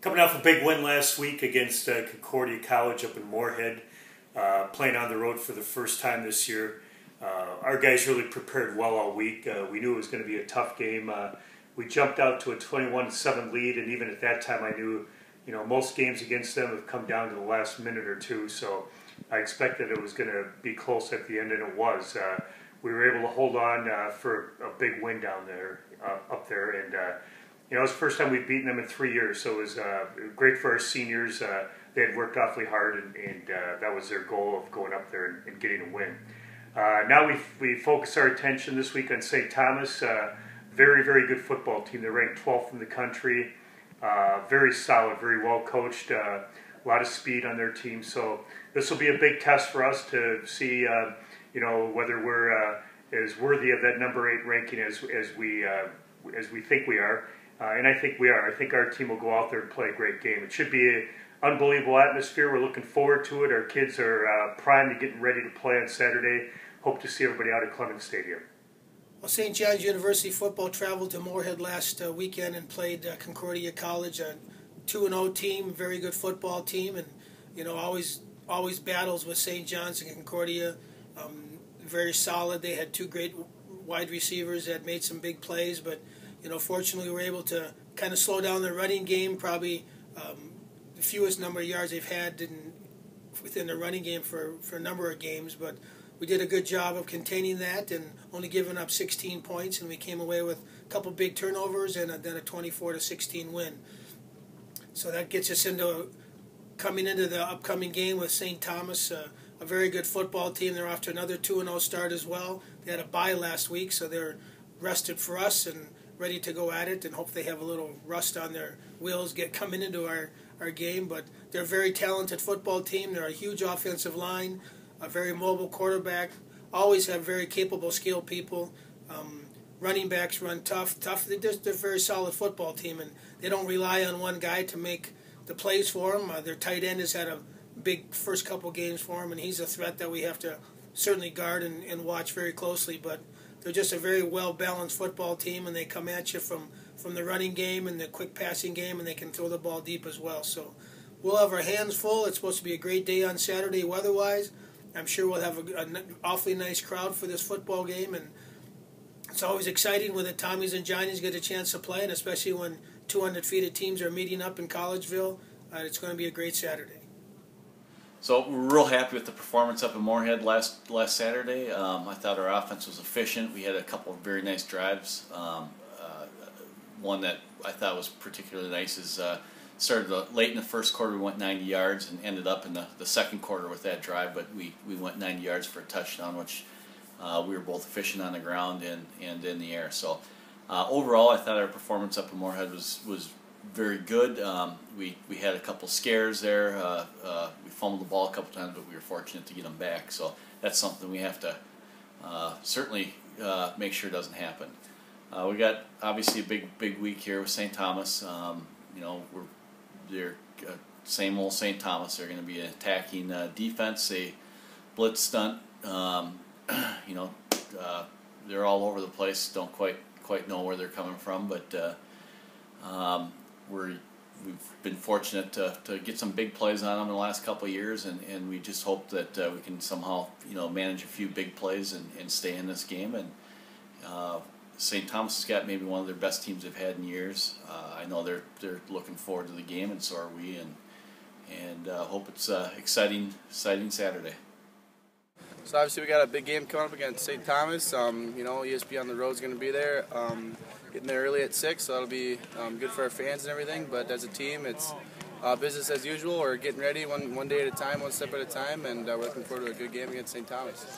Coming off a big win last week against Concordia College up in Moorhead, playing on the road for the first time this year. Our guys really prepared well all week. We knew it was going to be a tough game. We jumped out to a 21-7 lead, and even at that time I knew, most games against them have come down to the last minute or two, so I expected it was going to be close at the end, and it was. We were able to hold on for a big win down there, up there, and it was the first time we'd beaten them in 3 years, so it was great for our seniors. They had worked awfully hard, and that was their goal of going up there and getting a win. Now we focus our attention this week on St. Thomas. Very, very good football team. They're ranked 12th in the country. Very solid, very well coached. A lot of speed on their team. So this will be a big test for us to see, whether we're as worthy of that number 8 ranking as we think we are. And I think we are. I think our team will go out there and play a great game. It should be an unbelievable atmosphere. We're looking forward to it. Our kids are primed to getting ready to play on Saturday. Hope to see everybody out at Clemens Stadium. Well, St. John's University football traveled to Moorhead last weekend and played Concordia College, a 2-0 team, very good football team, and always battles with St. John's and Concordia. Very solid. They had 2 great wide receivers that made some big plays, but fortunately we were able to kind of slow down their running game. Probably the fewest number of yards they've had within the running game for a number of games, but we did a good job of containing that and only giving up 16 points, and we came away with a couple big turnovers and then a 24-16 win. So that gets us into coming into the upcoming game with St. Thomas, a very good football team. They're off to another 2-0 start as well. They had a bye last week, so they're rested for us and ready to go at it, and hope they have a little rust on their wheels coming into our game. But they're a very talented football team. They're a huge offensive line, a very mobile quarterback, always have very capable, skilled people. Running backs run tough. They're a very solid football team, and they don't rely on one guy to make the plays for them. Their tight end has had a big first couple games for them, and he's a threat that we have to certainly guard and watch very closely. But they're just a very well-balanced football team, and they come at you from the running game and the quick passing game, and they can throw the ball deep as well. So we'll have our hands full. It's supposed to be a great day on Saturday weather-wise. I'm sure we'll have an awfully nice crowd for this football game, and it's always exciting when the Tommies and Johnnies get a chance to play, and especially when 2 undefeated teams are meeting up in Collegeville. It's going to be a great Saturday. So we're real happy with the performance up in Moorhead last Saturday. I thought our offense was efficient. We had a couple of very nice drives. One that I thought was particularly nice is started late in the first quarter. We went 90 yards and ended up in the second quarter with that drive, but we went 90 yards for a touchdown, which we were both efficient on the ground and in the air. So overall, I thought our performance up in Moorhead was very good. We had a couple scares there. We fumbled the ball a couple times, but we were fortunate to get them back. So that's something we have to certainly make sure doesn't happen. We got obviously a big week here with St. Thomas. They're same old St. Thomas. They're going to be an attacking defense, a blitz stunt. They're all over the place. Don't quite know where they're coming from, but we've been fortunate to get some big plays on them in the last couple of years, and we just hope that we can somehow manage a few big plays and stay in this game. And St. Thomas has got maybe one of their best teams they've had in years. I know they're looking forward to the game, and so are we, and hope it's exciting Saturday. So obviously we got a big game coming up against St. Thomas. ESP on the road is going to be there. Getting there early at 6, so that'll be good for our fans and everything. But as a team, it's business as usual. We're getting ready one day at a time, one step at a time, and we're looking forward to a good game against St. Thomas.